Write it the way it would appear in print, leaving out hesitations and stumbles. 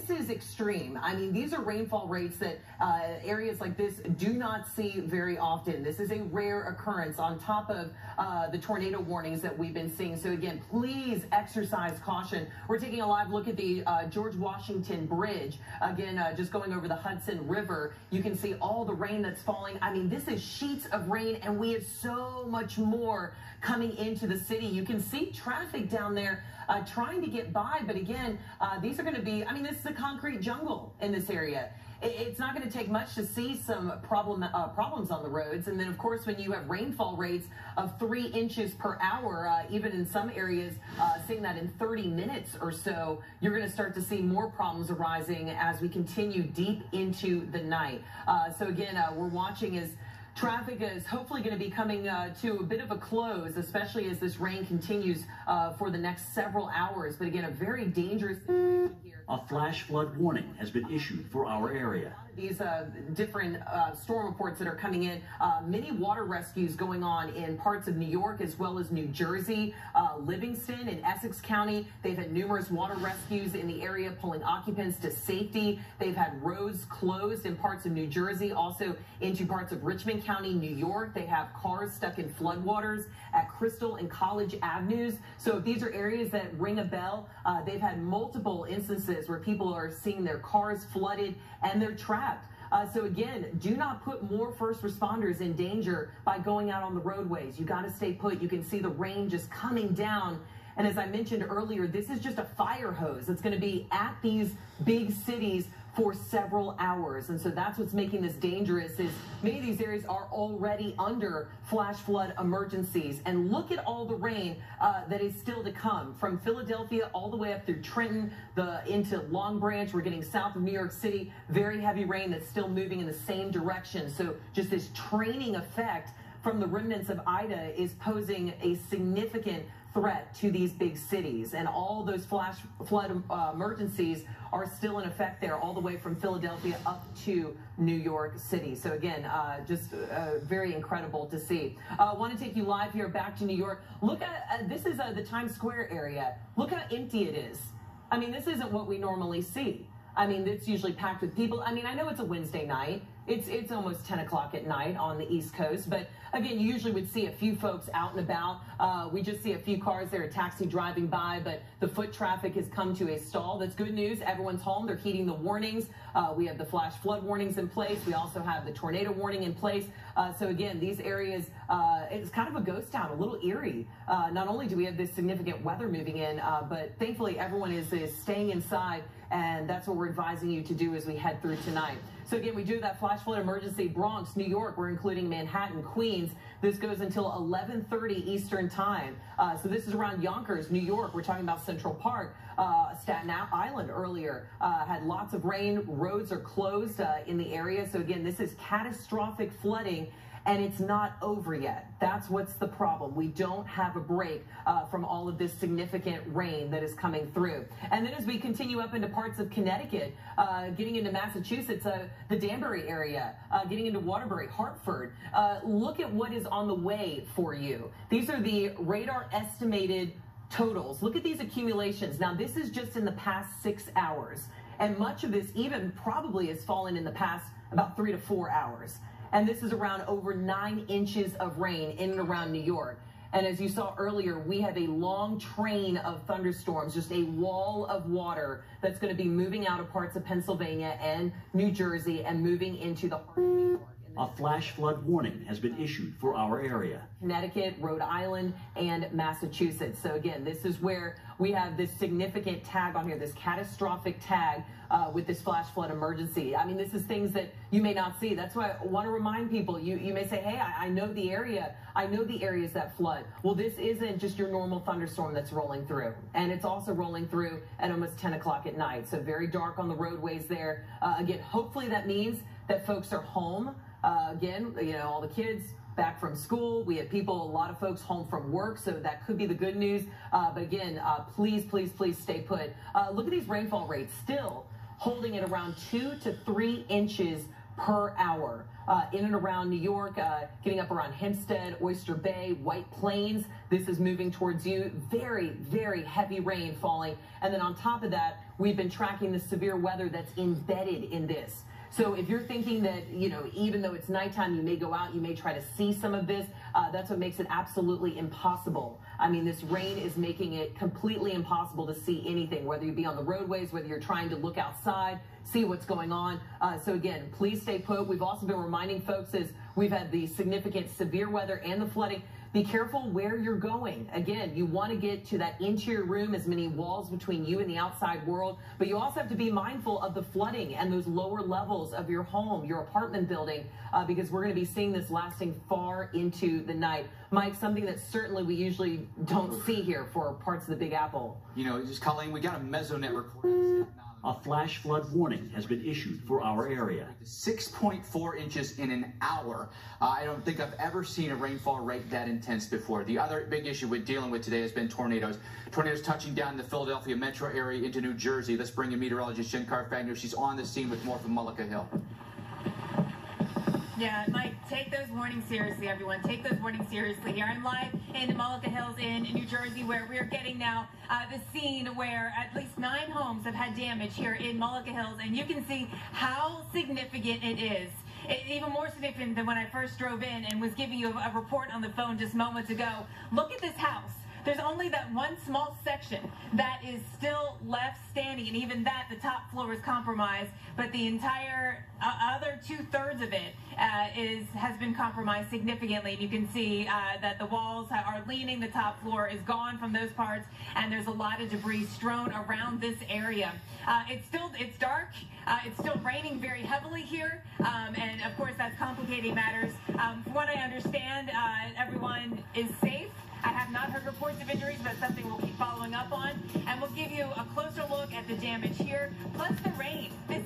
is extreme. I mean, these are rainfall rates that areas like this do not see very often. This is a rare occurrence on top of the tornado warnings that we've been seeing. So again, please exercise caution. We're taking a live look at the George Washington Bridge. Again, just going over the Hudson River. You can see all the rain that's falling. I mean, this is sheets of rain, and we have so much more coming into the city. You can see traffic down there trying to get by, but again, these are going to be, I mean, this is a concrete jungle in this area. It's not going to take much to see some problems on the roads. And then, of course, when you have rainfall rates of 3 inches per hour, even in some areas, seeing that in 30 minutes or so, you're going to start to see more problems arising as we continue deep into the night. So again, we're watching as traffic is hopefully going to be coming to a bit of a close, especially as this rain continues for the next several hours. But again, a very dangerous situation here. A flash flood warning has been issued for our area. These different storm reports that are coming in, many water rescues going on in parts of New York as well as New Jersey, Livingston and Essex County. They've had numerous water rescues in the area pulling occupants to safety. They've had roads closed in parts of New Jersey, also into parts of Richmond County, New York. They have cars stuck in floodwaters at Crystal and College Avenues. So if these are areas that ring a bell, they've had multiple instances where people are seeing their cars flooded and they're trapped. So again, do not put more first responders in danger by going out on the roadways. You got to stay put. You can see the rain just coming down. And as I mentioned earlier, this is just a fire hose that's going to be at these big cities for several hours. And so that's what's making this dangerous, is many of these areas are already under flash flood emergencies. And look at all the rain that is still to come from Philadelphia all the way up through Trenton, into Long Branch. We're getting south of New York City, very heavy rain that's still moving in the same direction. So just this training effect from the remnants of Ida is posing a significant threat to these big cities, and all those flash flood emergencies are still in effect there, all the way from Philadelphia up to New York City. So again, just very incredible to see. I want to take you live here back to New York. Look at this is the Times Square area. Look how empty it is. I mean, this isn't what we normally see. I mean, it's usually packed with people. I mean, I know it's a Wednesday night. It's almost 10 o'clock at night on the East Coast. But again, you usually would see a few folks out and about. We just see a few cars there, a taxi driving by, but the foot traffic has come to a stall. That's good news. Everyone's home. They're heeding the warnings. We have the flash flood warnings in place. We also have the tornado warning in place. So again, these areas, it's kind of a ghost town, a little eerie. Not only do we have this significant weather moving in, but thankfully everyone is staying inside, and that's what we're advising you to do as we head through tonight. So again, we do that flash flood emergency. Bronx, New York, we're including Manhattan, Queens. This goes until 11:30 Eastern time. So this is around Yonkers, New York. We're talking about Central Park. Staten Island earlier had lots of rain. Roads are closed in the area. So again, this is catastrophic flooding, and it's not over yet. That's what's the problem. We don't have a break from all of this significant rain that is coming through. And then as we continue up into parts of Connecticut, getting into Massachusetts, the Danbury area, getting into Waterbury, Hartford, look at what is on the way for you. These are the radar estimated totals. Look at these accumulations. Now, this is just in the past 6 hours. And much of this even probably has fallen in the past about 3 to 4 hours. And this is around over 9 inches of rain in and around New York. And as you saw earlier, we have a long train of thunderstorms, just a wall of water that's going to be moving out of parts of Pennsylvania and New Jersey and moving into the heart of New York. A flash flood warning has been issued for our area. Connecticut, Rhode Island, and Massachusetts. So again, this is where we have this significant tag on here, this catastrophic tag with this flash flood emergency. I mean, this is things that you may not see. That's why I want to remind people. You may say, hey, I know the area. I know the areas that flood. Well, this isn't just your normal thunderstorm that's rolling through. And it's also rolling through at almost 10 o'clock at night. So very dark on the roadways there. Again, hopefully that means that folks are home. Again, you know, all the kids back from school. We have people, a lot of folks home from work, so that could be the good news. But again, please, please, please stay put. Look at these rainfall rates, still holding at around 2 to 3 inches per hour. In and around New York, getting up around Hempstead, Oyster Bay, White Plains. This is moving towards you. Very, very heavy rain falling. And then on top of that, we've been tracking the severe weather that's embedded in this. So if you're thinking that, you know, even though it's nighttime, you may go out, you may try to see some of this, that's what makes it absolutely impossible. I mean, this rain is making it completely impossible to see anything, whether you be on the roadways, whether you're trying to look outside, see what's going on. So again, please stay put. We've also been reminding folks as we've had the significant severe weather and the flooding, be careful where you're going. Again, you want to get to that interior room, as many walls between you and the outside world, but you also have to be mindful of the flooding and those lower levels of your home, your apartment building, because we're going to be seeing this lasting far into the night. Mike, something that certainly we usually don't see here for parts of the Big Apple. You know, just Colleen, we got a mesonet recording. A flash flood warning has been issued for our area. 6.4 inches in an hour. I don't think I've ever seen a rainfall rate that intense before. The other big issue we're dealing with today has been tornadoes. Tornadoes touching down in the Philadelphia metro area into New Jersey. Let's bring in meteorologist Jen Carfagno. She's on the scene with more from Mullica Hill. Yeah, Mike, take those warnings seriously, everyone. Take those warnings seriously. Here I'm live in Mullica Hills in New Jersey, where we are getting now the scene where at least 9 homes have had damage here in Mullica Hills, and you can see how significant it is. It's even more significant than when I first drove in and was giving you a report on the phone just moments ago. Look at this house. There's only that one small section that is still left standing, and even that, the top floor is compromised, but the entire other 2/3 of it has been compromised significantly. And you can see that the walls are leaning, the top floor is gone from those parts, and there's a lot of debris strewn around this area. It's dark, it's still raining very heavily here, and of course that's complicating matters. From what I understand, everyone is safe. I have not heard reports of injuries, but something we'll keep following up on. And we'll give you a closer look at the damage here, plus the rain. This